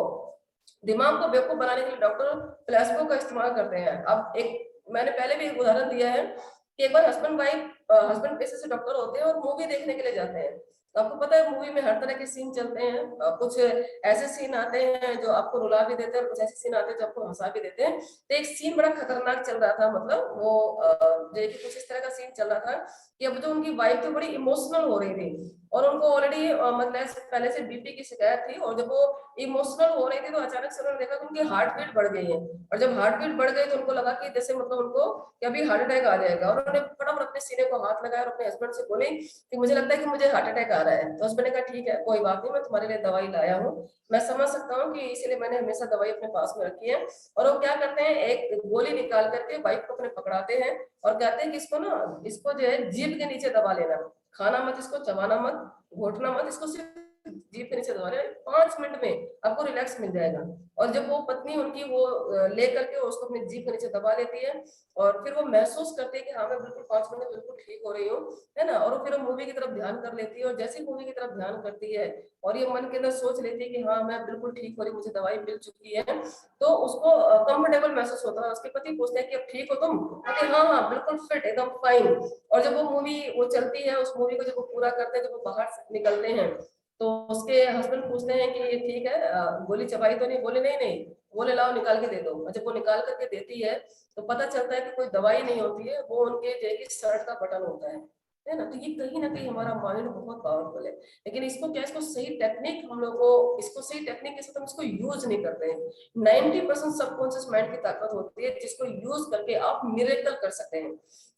दिमाग को बेवकूफ बनाने के लिए डॉक्टर प्लेसबो का इस्तेमाल करते हैं। अब एक, मैंने पहले भी एक उदाहरण दिया है कि एक बार हस्बैंड पेशे से डॉक्टर होते हैं और मूवी देखने के लिए जाते हैं। तो आपको पता है मूवी में हर तरह के सीन चलते हैं, कुछ ऐसे सीन आते हैं जो आपको रुला भी देते हैं, कुछ ऐसे सीन आते हैं जो आपको हंसा भी देते हैं। तो एक सीन बड़ा खतरनाक चल रहा था, मतलब वो कुछ इस तरह का सीन चल रहा था कि अब जो उनकी वाइफ तो बड़ी इमोशनल हो रही थी, और उनको ऑलरेडी मतलब पहले से बीपी की शिकायत थी, और जब वो इमोशनल हो रही थी तो अचानक से उन्होंने देखा कि उनकी हार्ट बीट बढ़ गई है। और जब हार्ट बीट बढ़ गई तो उनको लगा कि जैसे मतलब उनको कि अभी हार्ट अटैक आ जाएगा, और उन्होंने फटाफट अपने सीने को हाथ लगाया और अपने हस्बैंड से बोली कि मुझे लगता है कि मुझे हार्ट अटैक आ रहा है। तो हस्बैंड ने कहा ठीक है, कोई बात नहीं, मैं तुम्हारे लिए दवाई लाया हूँ, मैं समझ सकता हूँ कि इसीलिए मैंने हमेशा दवाई अपने पास में रखी है। और वो क्या करते हैं, एक गोली निकाल करके वाइफ को अपने पकड़ाते हैं और कहते हैं कि इसको जो है जीभ के नीचे दबा लेना, खाना मत, इसको चबाना मत, घोटना मत, इसको सिर्फ जीभ के नीचे दबा लेना, 5 मिनट में आपको रिलैक्स मिल जाएगा। और जब वो पत्नी उनकी वो ले करके उसको अपनी जीभ के नीचे दबा लेती है, और फिर वो महसूस करती है कि हाँ मैं बिल्कुल 5 मिनट में बिल्कुल ठीक हो रही हूँ, है ना। और फिर वो मूवी की तरफ ध्यान कर लेती है, और जैसे मूवी की तरफ ध्यान करती है और ये मन के अंदर सोच लेती है कि हाँ मैं बिल्कुल ठीक हो रही, मुझे दवाई मिल चुकी है, तो उसको कंफर्टेबल महसूस होता है। उसके पति पूछते हैं कि अब ठीक हो तुम? कहते हैं हाँ हाँ बिल्कुल फिट, एकदम फाइन। और जब वो मूवी वो चलती है, उस मूवी को जब वो पूरा करते हैं, जब वो बाहर निकलते हैं, तो उसके हस्बैंड पूछते हैं कि ये ठीक है, गोली चबाई तो नहीं? बोले नहीं नहीं, बोले लाओ निकाल के दे दो। और जब वो निकाल करके देती है तो पता चलता है कि कोई दवाई नहीं होती है, वो उनके जो शर्ट का बटन होता है ना। तो ये कहीं ना कहीं हमारा माइंड बहुत पावरफुल है, लेकिन इसको सही टेक्निक हम लोग को, इसको सही टेक्निक के साथ हम इसको यूज नहीं करते हैं। 90% सबकॉन्शियस माइंड की ताकत होती है जिसको यूज करके आप मिरेकल कर सकते हैं,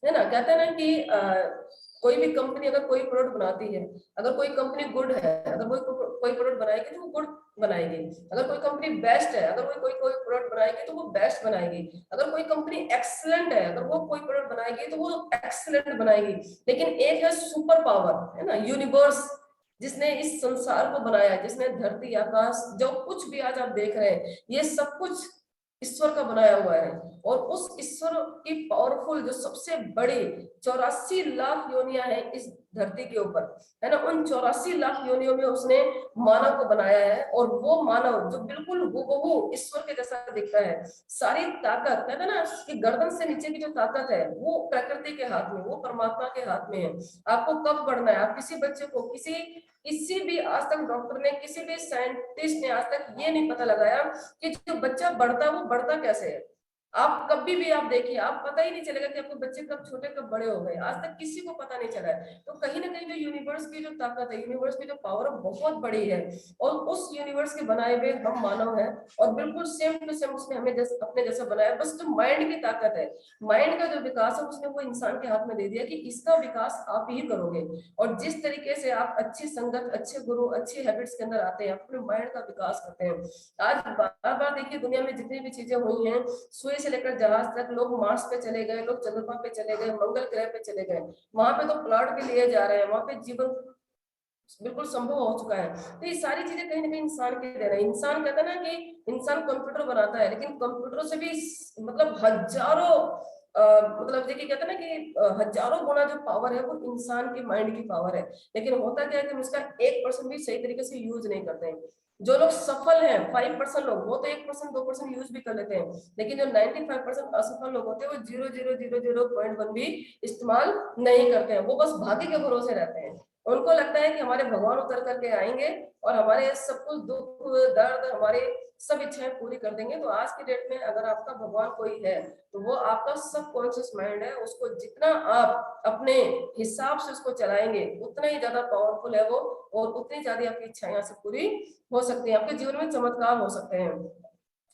है ना। कहते हैं ना कि कोई भी कंपनी अगर कोई प्रोडक्ट बनाती है, अगर कोई कंपनी गुड है, अगर कोई प्रोडक्ट बनाएगी तो वो गुड बनाएगी। अगर कोई कंपनी बेस्ट है, अगर कोई कोई प्रोडक्ट बनाएगी तो वो बेस्ट बनाएगी। अगर कोई कंपनी एक्सीलेंट है, अगर वो कोई प्रोडक्ट बनाएगी तो वो एक्सीलेंट बनाएगी। लेकिन एक है सुपर पावर, है ना, यूनिवर्स, जिसने इस संसार को बनाया, जिसने धरती आकाश जो कुछ भी आज आप देख रहे हैं, ये सब कुछ ईश्वर का बनाया हुआ है। और उस ईश्वर की पावरफुल जो सबसे बड़ी 84 लाख योनियां हैं इस धरती के ऊपर, है ना, उन 84 लाख योनियों में उसने मानव को बनाया है। और वो मानव जो बिल्कुल हूबहू ईश्वर के जैसा दिखता है, सारी ताकत, कहते हैं ना कि गर्दन से नीचे की जो ताकत है वो प्रकृति के हाथ में, वो परमात्मा के हाथ में है। आपको कब बढ़ना है, आप किसी बच्चे को, किसी भी आज तक डॉक्टर ने, किसी भी साइंटिस्ट ने आज तक ये नहीं पता लगाया कि जो बच्चा बढ़ता है वो बढ़ता कैसे है। आप कभी भी आप देखिए, आप पता ही नहीं चलेगा कि आपके बच्चे कब छोटे कब बड़े हो गए, आज तक किसी को पता नहीं चला है। तो कहीं ना कहीं जो यूनिवर्स की जो ताकत है, यूनिवर्स की जो पावर है बहुत बड़ी है, और उस यूनिवर्स के बनाए हुए हम मानव हैं, और बिल्कुल सेम टू सेम उसने हमें अपने जैसा बनाया। बस जो माइंड की ताकत है, माइंड का जो विकास है, उसने वो इंसान के हाथ में दे दिया कि इसका विकास आप ही करोगे। और जिस तरीके से आप अच्छी संगत, अच्छे गुरु, अच्छी हैबिट्स के अंदर आते हैं, अपने माइंड का विकास करते हैं। आज बार बार देखिए, दुनिया में जितनी भी चीजें हुई हैं, सुई से लेकर जहाज तक, लोग मार्स पे चले गए, लोग चंद्रमा पे चले गए, मंगल ग्रह पे चले गए, वहां पे तो प्लॉट भी लिए जा रहे हैं, वहां पे जीवन बिल्कुल संभव हो चुका है। तो ये सारी चीजें कहीं ना कहीं इंसान के दे रहे हैं। इंसान कहता है ना कि इंसान कंप्यूटर बनाता है, लेकिन कंप्यूटरों से भी मतलब हजारों मतलब देखिए, कहते हैं ना कि हजारों गुना जो पावर है वो इंसान के माइंड की पावर है। लेकिन होता क्या है कि हम इसका 1% भी सही तरीके से यूज नहीं करते हैं। जो लोग सफल हैं, 5% लोग, वो तो 1% 2% यूज भी कर लेते हैं, लेकिन जो 95% असफल लोग होते हैं वो 0.00001 भी इस्तेमाल नहीं करते हैं। वो बस भाग्य के भरोसे रहते हैं। उनको लगता है कि हमारे भगवान उतर करके आएंगे और हमारे सब कुछ दुख दर्द, हमारे सब इच्छाएं पूरी कर देंगे। तो आज की डेट में अगर आपका भगवान कोई है, तो वो आपका सबकॉन्शियस माइंड है। उसको जितना आप अपने हिसाब से उसको चलाएंगे, उतना ही ज्यादा पावरफुल है वो, और उतनी ज्यादा आपकी इच्छाएं यहाँ से पूरी हो सकती है, आपके जीवन में चमत्कार हो सकते हैं।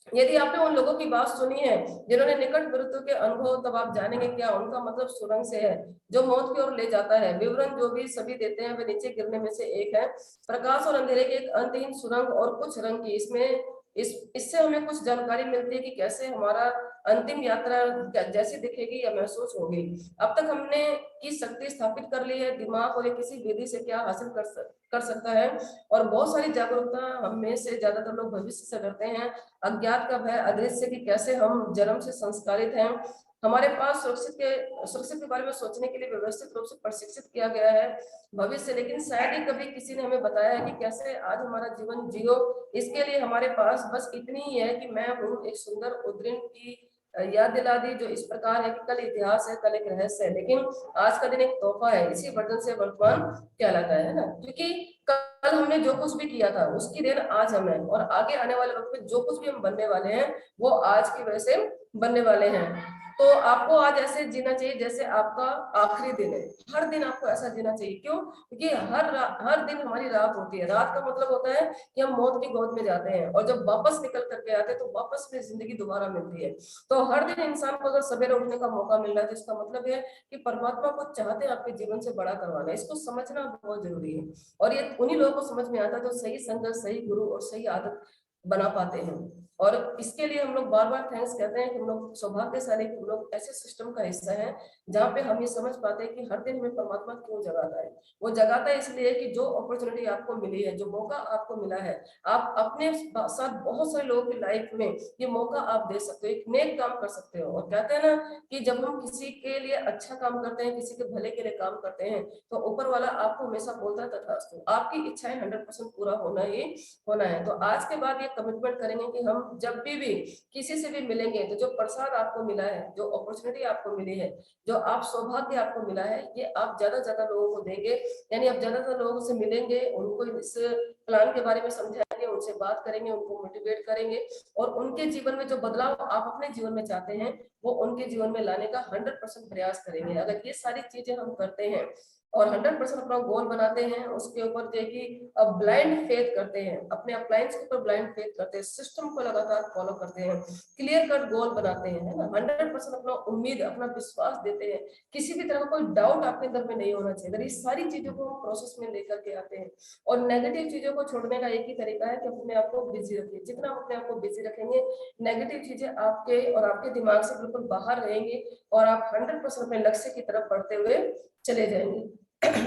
यदि आपने उन लोगों की बात सुनी है जिन्होंने निकट मृत्यु के अनुभव, तब आप जानेंगे क्या उनका मतलब सुरंग से है जो मौत की ओर ले जाता है। विवरण जो भी सभी देते हैं वे नीचे गिरने में से एक है, प्रकाश और अंधेरे की एक अंतहीन सुरंग और कुछ रंग की। इसमें इससे हमें कुछ जानकारी मिलती है कि कैसे हमारा अंतिम यात्रा जैसी दिखेगी या महसूस होगी। अब तक हमने की शक्ति स्थापित कर ली है, दिमाग और किसी विधि से क्या हासिल कर सकता है। और बहुत सारी जागरूकता हम में से ज्यादातर लोग भविष्य से डरते हैं। अज्ञात का भय, अदृश्य की कैसे हम जन्म से संस्कारित हैं। हमारे पास सुरक्षित के बारे में सोचने के लिए व्यवस्थित रूप से प्रशिक्षित किया गया है भविष्य, लेकिन शायद ही कभी किसी ने हमें बताया है कि कैसे आज हमारा जीवन जियो। इसके लिए हमारे पास बस इतनी ही है कि मैं हूँ एक सुंदर उद्धरण की याद दिला दी, जो इस प्रकार है कि कल इतिहास है, कल एक रहस्य है, लेकिन आज का दिन एक तोहफा है। इसी वर्जन से वर्तमान कहलाता है ना, क्योंकि कल हमने जो कुछ भी किया था उसकी देन आज हमें, और आगे आने वाले वक्त में जो कुछ भी हम बनने वाले हैं वो आज की वजह से बनने वाले हैं। तो आपको आज ऐसे जीना चाहिए जैसे आपका आखिरी दिन है। हर दिन आपको ऐसा जीना चाहिए। क्यों? क्योंकि हर दिन हमारी रात होती है। रात का मतलब होता है कि हम मौत की गोद में जाते हैं, और जब वापस निकल करके आते हैं तो वापस में जिंदगी दोबारा मिलती है। तो हर दिन इंसान को अगर सवेरे उठने का मौका मिल रहा है, तो इसका मतलब है कि परमात्मा को चाहते हैं आपके जीवन से बड़ा करवाना। इसको समझना बहुत जरूरी है, और ये उन्हीं लोगों को समझ में आता है जो सही संगत, सही गुरु और सही आदत बना पाते हैं। और इसके लिए हम लोग बार बार थैंक्स कहते हैं कि हम लोग सौभाग्यशाली, कि हम लोग ऐसे सिस्टम का हिस्सा है जहाँ पे हम ये समझ पाते हैं कि हर दिन हमें परमात्मा क्यों जगाता है। वो जगाता है इसलिए कि जो अपॉर्चुनिटी आपको मिली है, जो मौका आपको मिला है, आप अपने साथ बहुत सारे लोगों की लाइफ में ये मौका आप दे सकते हो, एक नेक काम कर सकते हो। और कहते हैं ना कि जब हम किसी के लिए अच्छा काम करते हैं, किसी के भले के लिए काम करते हैं, तो ऊपर वाला आपको हमेशा बोलता है तथास्तु, आपकी इच्छाएं 100% पूरा होना ही होना है। तो आज के बाद ये कमिटमेंट करेंगे कि हम जब भी किसी से भी मिलेंगे, तो जो प्रसाद आपको मिला है, जो अपॉर्चुनिटी आपको मिली है, जो आप सौभाग्य आपको मिला है, ये आप ज्यादा ज्यादा लोगों को देंगे। यानी आप ज्यादातर लोगों से मिलेंगे, उनको इस प्लान के बारे में समझाएंगे, उनसे बात करेंगे, उनको मोटिवेट करेंगे, और उनके जीवन में जो बदलाव आप अपने जीवन में चाहते हैं वो उनके जीवन में लाने का 100% प्रयास करेंगे। अगर ये सारी चीजें हम करते हैं और 100% अपना गोल बनाते हैं, उसके ऊपर जो है कि ब्लाइंड फेथ करते हैं, अपने अप्लायंस के ऊपर ब्लाइंड फेथ करते हैं, सिस्टम को लगातार फॉलो करते हैं, क्लियर कट गोल बनाते हैं, है ना, 100% अपना उम्मीद, अपना विश्वास देते हैं, किसी भी तरह का कोई डाउट आपके अंदर में नहीं होना चाहिए। अगर इस सारी चीजों को हम प्रोसेस में लेकर के आते हैं, और नेगेटिव चीजों को छोड़ने का एक ही तरीका है कि अपने आप को बिजी रखिए। जितना अपने आप को बिजी रखेंगे, नेगेटिव चीजें आपके और आपके दिमाग से बिल्कुल बाहर रहेंगी, और आप 100% अपने लक्ष्य की तरफ बढ़ते हुए चले जाएंगे।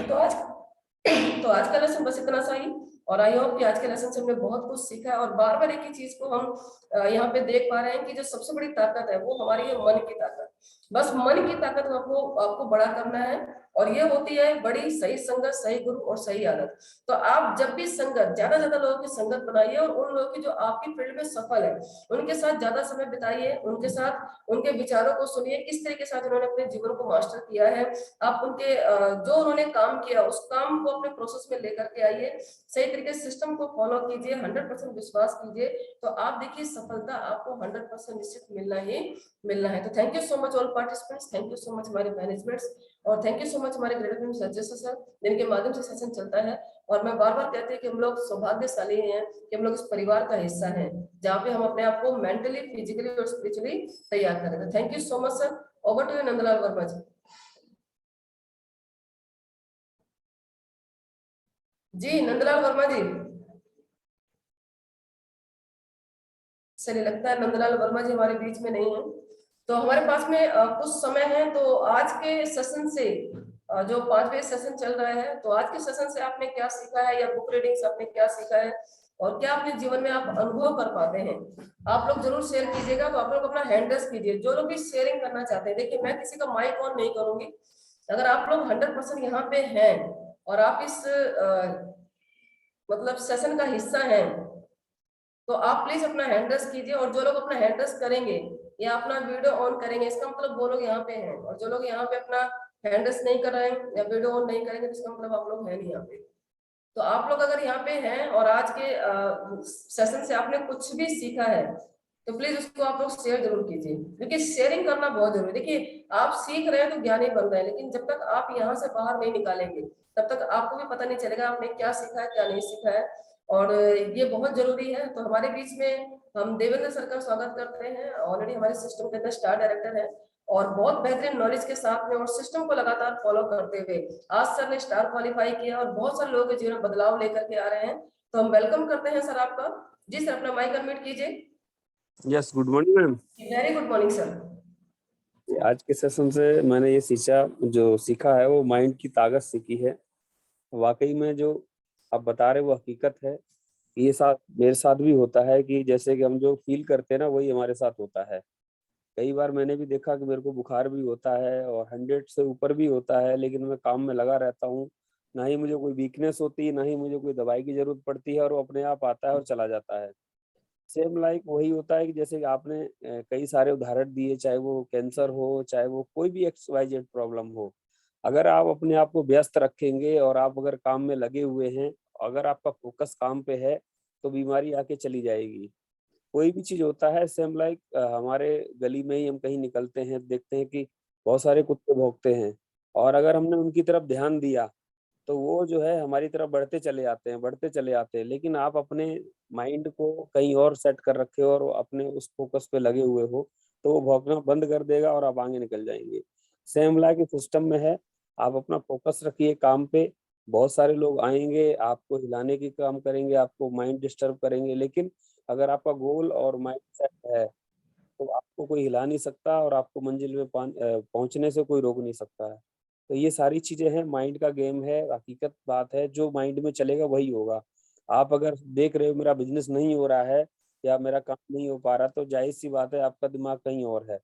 तो आज का लेसन बस इतना सा ही, और आई होप कि आज के लेसन से हमने बहुत कुछ सीखा है। और बार बार एक ही चीज को हम यहाँ पे देख पा रहे हैं कि जो सबसे बड़ी ताकत है वो हमारी है मन की ताकत। बस मन की ताकत को आपको बड़ा करना है, और ये होती है बड़ी सही संगत, सही गुरु और सही आदत। तो आप जब भी संगत, ज्यादा ज्यादा लोगों की संगत बनाइए और उन लोगों की जो आपकी फील्ड में सफल है उनके साथ ज्यादा समय बिताइए, उनके साथ उनके विचारों को सुनिए, किस तरीके से उन्होंने अपने जीवन को मास्टर किया है। आप उनके जो उन्होंने काम किया उस काम को अपने प्रोसेस में लेकर के आइए, सही तरीके से सिस्टम को फॉलो कीजिए, 100% विश्वास कीजिए, तो आप देखिए सफलता आपको 100% निश्चित मिलना ही मिलना है। तो thank you so much all participants, thank you so much हमारे मैनेजमेंट्स, और थैंक यू सो मच हमारे ग्रेटर सजेशन सर, जिनके माध्यम से सेशन चलता है। और मैं बार बार कहती हूँ कि हम लोग सौभाग्यशाली हैं कि हम लोग इस परिवार का हिस्सा हैं, जहाँ पे हम अपने आप को मेंटली, फिजिकली और स्पिरिचुअली तैयार करें। Thank you so much sir. Over to you Nandlal Verma ji. जी नंदलाल वर्मा जी। चलिए, लगता है नंदलाल वर्मा जी हमारे बीच में नहीं है। तो हमारे पास में कुछ समय है, तो आज के सेशन से जो 5वें सेशन चल रहा है, तो आज के सेशन से आपने क्या सीखा है, या बुक रीडिंग से आपने क्या सीखा है, और क्या अपने जीवन में आप अनुभव कर पाते हैं, आप लोग जरूर शेयर कीजिएगा। तो आप लोग अपना हैंड रेस कीजिए, जो लोग भी शेयरिंग करना चाहते हैं। देखिए, मैं किसी का माइक ऑन नहीं करूंगी। अगर आप लोग 100% यहाँ पे हैं और आप इस मतलब सेशन का हिस्सा हैं, तो आप प्लीज अपना हैंड रेस कीजिए। और जो लोग अपना हैंड रेस करेंगे या अपना वीडियो ऑन करेंगे, इसका मतलब वो लोग यहाँ पे हैं। और जो लोग यहाँ पे अपना हैंड रेस नहीं कर रहे हैं या वीडियो ऑन नहीं करेंगे, तो इसका मतलब आप लोग हैं नहीं यहाँ पे। तो आप लोग अगर यहाँ पे हैं और आज के सेशन से आपने कुछ भी सीखा है, तो प्लीज उसको आप लोग शेयर जरूर कीजिए, क्योंकि शेयरिंग करना बहुत जरूरी है। देखिए, आप सीख रहे हैं तो ज्ञानी बन रहे हैं, लेकिन जब तक आप यहाँ से बाहर नहीं निकालेंगे, तब तक आपको भी पता नहीं चलेगा आपने क्या सीखा है, क्या नहीं सीखा है। और ये बहुत जरूरी है। तो हमारे बीच में हम देवेंद्र सर का स्वागत करते हैं, ऑलरेडी हमारे सिस्टम के अंदर स्टार डायरेक्टर है, और बहुत बेहतरीन नॉलेज के साथ में और सिस्टम को लगातार फॉलो करते हुए आज सर ने स्टार क्वालिफाई किया और बहुत सारे लोगों के जीवन में बदलाव लेकर के आ रहे हैं। तो हम वेलकम करते हैं सर आपका। जी सर, अपना माइक अनम्यूट कीजिए। Yes, good morning ma'am. Very good morning sir. आज के सेशन से मैंने ये सीखा है वो माइंड की ताकत सीखी है। वाकई में जो आप बता रहे वो हकीकत है। ये साथ मेरे साथ भी होता है कि जैसे कि हम जो फील करते हैं ना, वही हमारे साथ होता है। कई बार मैंने भी देखा कि मेरे को बुखार भी होता है और 100 से ऊपर भी होता है, लेकिन मैं काम में लगा रहता हूँ। ना ही मुझे कोई वीकनेस होती है, ना ही मुझे कोई दवाई की जरूरत पड़ती है, और वो अपने आप आता है और चला जाता है। सेम लाइक वही होता है कि जैसे कि आपने कई सारे उदाहरण दिए, चाहे वो कैंसर हो, चाहे वो कोई भी XYZ प्रॉब्लम हो। अगर आप अपने आप को व्यस्त रखेंगे और आप अगर काम में लगे हुए हैं, अगर आपका फोकस काम पे है, तो बीमारी आके चली जाएगी। कोई भी चीज होता है सेम लाइक हमारे गली में ही हम कहीं निकलते हैं, देखते हैं कि बहुत सारे कुत्ते भौंकते हैं, और अगर हमने उनकी तरफ ध्यान दिया, तो वो जो है हमारी तरफ बढ़ते चले आते हैं, बढ़ते चले आते हैं। लेकिन आप अपने माइंड को कहीं और सेट कर रखे हो और अपने उस फोकस पे लगे हुए हो, तो वो भौंकना बंद कर देगा और आप आगे निकल जाएंगे। सेम लाइक सिस्टम में है, आप अपना फोकस रखिए काम पे। बहुत सारे लोग आएंगे, आपको हिलाने की काम करेंगे, आपको माइंड डिस्टर्ब करेंगे, लेकिन अगर आपका गोल और माइंड सेट है, तो आपको कोई हिला नहीं सकता और आपको मंजिल में पहुंचने से कोई रोक नहीं सकता है। तो ये सारी चीजें हैं, माइंड का गेम है, हकीकत बात है। जो माइंड में चलेगा वही होगा। आप अगर देख रहे हो मेरा बिजनेस नहीं हो रहा है या मेरा काम नहीं हो पा रहा, तो जाहिर सी बात है आपका दिमाग कहीं और है।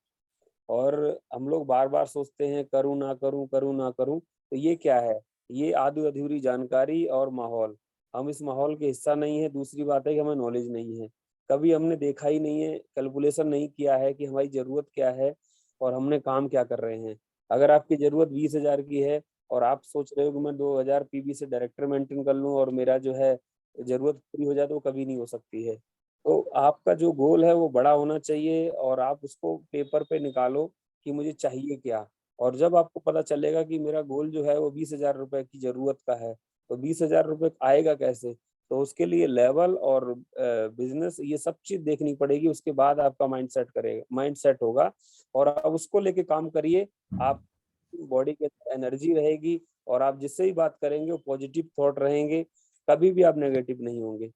और हम लोग बार बार सोचते हैं करूँ ना करूँ, करूँ ना करूँ। तो ये क्या है? ये आधी अधूरी जानकारी और माहौल। हम इस माहौल के हिस्सा नहीं है। दूसरी बात है कि हमें नॉलेज नहीं है। कभी हमने देखा ही नहीं है, कैलकुलेशन नहीं किया है कि हमारी जरूरत क्या है और हमने काम क्या कर रहे हैं। अगर आपकी जरूरत 20,000 की है और आप सोच रहे हो कि मैं 2,000 पीबी से डायरेक्टर मेंटेन कर लूँ और मेरा जो है जरूरत पूरी हो जाए, तो वो कभी नहीं हो सकती है। तो आपका जो गोल है वो बड़ा होना चाहिए और आप उसको पेपर पे निकालो कि मुझे चाहिए क्या। और जब आपको पता चलेगा कि मेरा गोल जो है वो 20,000 रुपए की जरूरत का है, तो 20,000 रुपए आएगा कैसे, तो उसके लिए लेवल और बिजनेस ये सब चीज देखनी पड़ेगी। उसके बाद आपका माइंड सेट होगा और आप उसको लेके काम करिए। आप बॉडी के अंदर एनर्जी रहेगी और आप जिससे ही बात करेंगे वो पॉजिटिव थॉट रहेंगे। कभी भी आप नेगेटिव नहीं होंगे।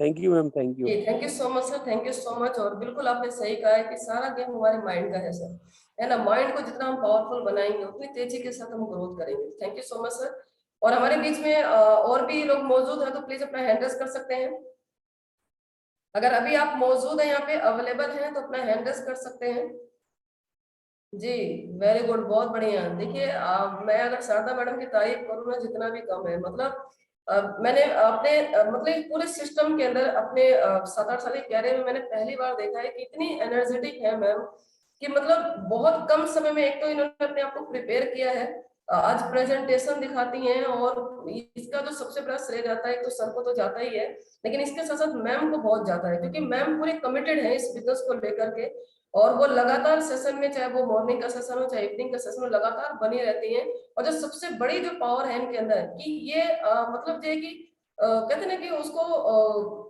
Thank you ma'am, thank you. Thank you so much sir, thank you so much. और बिल्कुल आपने सही कहा है कि सारा गेम हमारे माइंड का है सर, है ना। माइंड को जितना हम पावरफुल बनाएंगे उतनी तेजी के साथ हम ग्रोथ करेंगे। Thank you so much sir. और हमारे बीच में और भी लोग मौजूद हैं, तो प्लीज अपना हैंड रेस कर सकते हैं। अगर अभी आप मौजूद हैं, यहाँ पे अवेलेबल हैं, तो अपना हैंड रेस कर सकते हैं। जी, वेरी गुड, बहुत बढ़िया। देखिए मैं अगर शारदा मैडम की तारीफ करूँ ना जितना भी कम है, मतलब मैंने अपने मतलब एक पूरे सिस्टम के अंदर अपने 7-8 साल के कैरियर में मैंने पहली बार देखा है कि इतनी एनर्जेटिक है मैम कि मतलब बहुत कम समय में एक तो इन्होंने अपने आप को प्रिपेयर किया है। आज प्रेजेंटेशन दिखाती हैं और इसका जो सबसे बड़ा श्रेय जाता है, एक तो सर को तो जाता ही है, लेकिन इसके साथ साथ मैम को बहुत जाता है, क्योंकि मैम पूरे कमिटेड है इस बिजनेस को लेकर के। और वो लगातार सेशन में, चाहे वो मॉर्निंग का सेशन हो चाहे इवनिंग का सेशन हो, लगातार बनी रहती हैं। और जो सबसे बड़ी जो पावर है इनके अंदर कि ये मतलब जो है कि कहते हैं ना कि उसको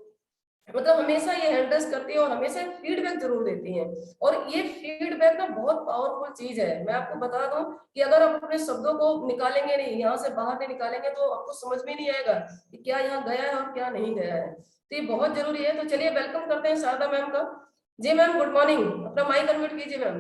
मतलब हमेशा ये हैंडल्स करती है और हमेशा फीडबैक जरूर देती हैं। और ये फीडबैक ना बहुत पावरफुल चीज है। मैं आपको बता दूं कि अगर आप अपने शब्दों को निकालेंगे नहीं, यहाँ से बाहर नहीं निकालेंगे, तो आपको समझ में नहीं आएगा कि क्या यहाँ गया है और क्या नहीं गया है। तो ये बहुत जरूरी है। तो चलिए वेलकम करते हैं शारदा मैम का। जी मैम, गुड मॉर्निंग। अपना माइक अनम्यूट कीजिए मैम।